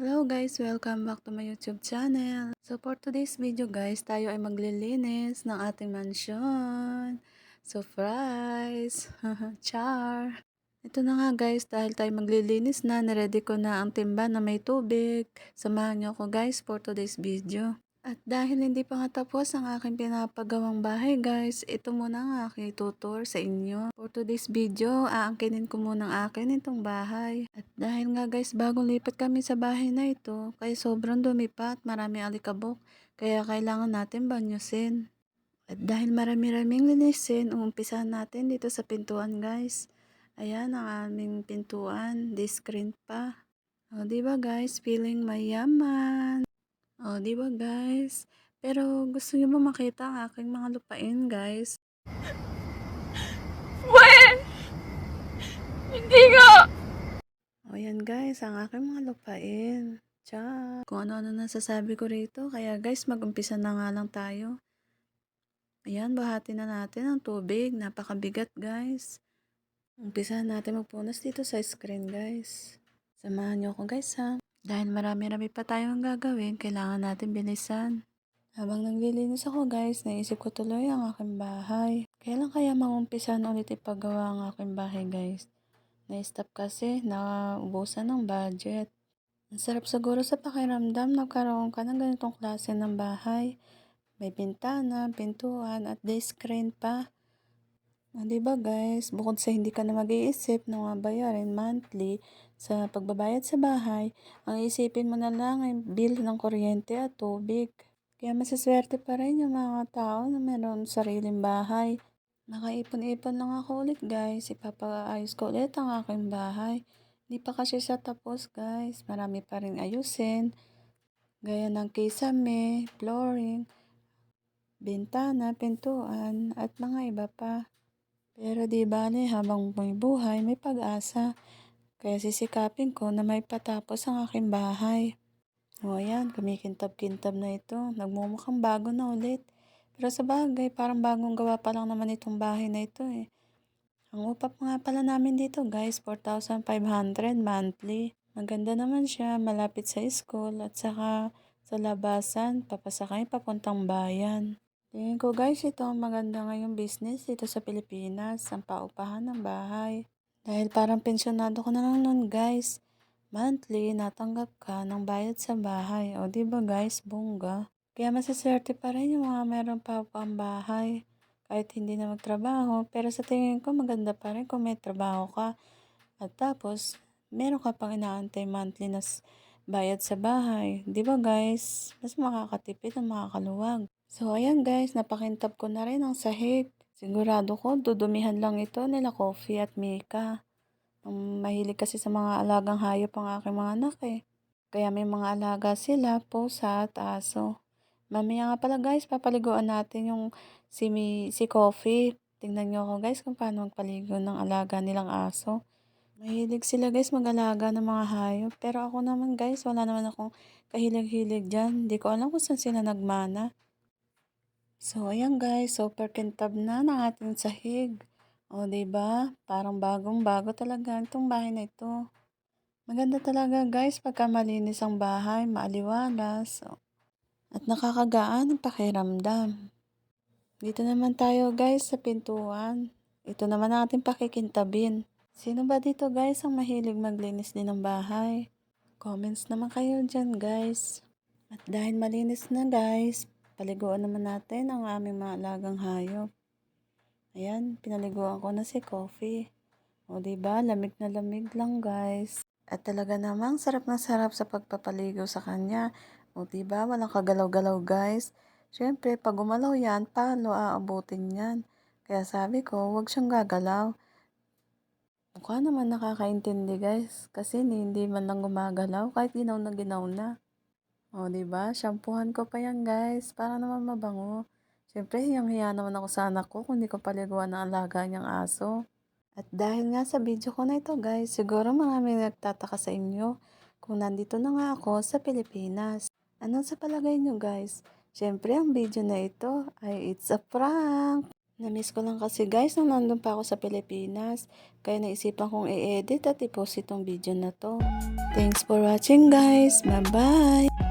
Hello guys! Welcome back to my YouTube channel. So for today's video guys, tayo ay maglilinis ng ating mansyon. Surprise! Char! Ito na nga guys, dahil tayo maglilinis na, niready ko na ang timba na may tubig. Samahan niyo ako guys for today's video. At dahil hindi pa nga tapos ang aking pinapagawang bahay guys, ito muna ang aking tutor sa inyo. For today's video, aangkinin ko muna ang akin itong bahay. At dahil nga guys, bagong lipat kami sa bahay na ito, kaya sobrang dumi pa at marami alikabok, kaya kailangan natin banyusin. At dahil marami-raming linisin, umumpisahan natin dito sa pintuan guys. Ayan ang aming pintuan, di-screen pa. O diba guys, feeling mayaman. O, di ba guys? Pero gusto niyo ba makita ang aking mga lupain, guys? When? Hindi nga! O, yan guys, ang aking mga lupain. Tiyan. Kung ano-ano nasasabi ko rito. Kaya guys, mag-umpisa na nga lang tayo. Ayan, bahati na natin ang tubig. Napakabigat guys. Umpisa natin magpunas dito sa screen guys. Samahan niyo ako guys ha. Dahil marami-rami pa tayong gagawin, kailangan natin bilisan. Habang naglilinis ako guys, naisip ko tuloy ang aking bahay. Kailan kaya mangumpisan ulit ipagawa ang aking bahay guys? Na-stop kasi, naubusan ng budget. Ang sarap siguro sa pakiramdam, nagkaroon ka ng ganitong klase ng bahay. May bintana, pintuan at day screen pa. Diba guys, bukod sa hindi ka na mag-iisip ng mga bayarin monthly sa pagbabayad sa bahay, ang isipin mo na lang ay bill ng kuryente at tubig. Kaya masaswerte pa rin yung mga tao na meron sariling bahay. Makaipon-ipon lang ako ulit guys, ipapaayos ko ulit ang aking bahay. Hindi pa kasi siya tapos guys, marami pa rin ayusin. Gaya ng kisame, flooring, bintana, pintuan, at mga iba pa. Pero di bale, habang may buhay, may pag-asa. Kaya sisikapin ko na may patapos ang aking bahay. O ayan, kumikintab-kintab na ito. Nagmumukhang bago na ulit. Pero sa bagay, parang bagong gawa pa lang naman itong bahay na ito eh. Ang upa pa nga pala namin dito guys, 4,500 monthly. Maganda naman siya, malapit sa school at saka sa labasan, papasakay papuntang bayan. Tingin ko guys, ito ang maganda ngayong business dito sa Pilipinas, ang paupahan ng bahay. Dahil parang pensyonado ko na lang nun guys. Monthly, natanggap ka ng bayad sa bahay. O diba guys, bongga. Kaya masaswerte pa rin yung mga meron pa pang bahay. Kahit hindi na magtrabaho, pero sa tingin ko maganda pa rin kung may trabaho ka. At tapos, meron ka pang inaantay monthly na bayad sa bahay. Diba guys, mas makakatipid at makakaluwag. So ayan guys, napakintab ko na rin ang sahig. Sigurado ko, dudumihan lang ito nila Coffee at Mika. Mahilig kasi sa mga alagang hayop ang aking mga anak eh. Kaya may mga alaga sila, pusa at aso. Mamaya nga pala guys, papaliguan natin yung si Coffee. Tingnan nyo ako guys kung paano magpaligo ng alaga nilang aso. Mahilig sila guys mag-alaga ng mga hayop. Pero ako naman guys, wala naman akong kahilig-hilig dyan. Hindi ko alam kung saan sila nagmana. So, ayan guys, super kintab na ng ating sahig. O, diba? Parang bagong-bago talaga itong bahay na ito. Maganda talaga guys pagka malinis ang bahay, maaliwalas, at nakakagaan ang pakiramdam. Dito naman tayo guys sa pintuan. Ito naman ang ating pakikintabin. Sino ba dito guys ang mahilig maglinis din ng bahay? Comments naman kayo dyan guys. At dahil malinis na guys, paliguan naman natin ang aming mga alagang hayop. Ayan, pinaliguan ko na si Coffee. O diba, lamig na lamig lang guys. At talaga namang sarap na sarap sa pagpapaligo sa kanya. O diba, walang kagalaw-galaw guys. Siyempre, pag gumalaw yan, paano aabutin yan? Kaya sabi ko, huwag siyang gagalaw. Mukha naman nakakaintindi guys. Kasi hindi man lang gumagalaw kahit ginaw na. O, diba? Shampoohan ko pa yan, guys. Para naman mabango. Siyempre, hiyang-hiya naman ako sa anak ko kung di ko paliguan ng alaga niyang aso. At dahil nga sa video ko na ito, guys, siguro marami nagtataka sa inyo kung nandito na nga ako sa Pilipinas. Ano sa palagay niyo, guys? Siyempre, ang video na ito ay it's a prank. Na-miss ko lang kasi guys nung nandun pa ako sa Pilipinas. Kaya naisipan kong i-edit at i-post itong video na to. Thanks for watching guys. Bye-bye!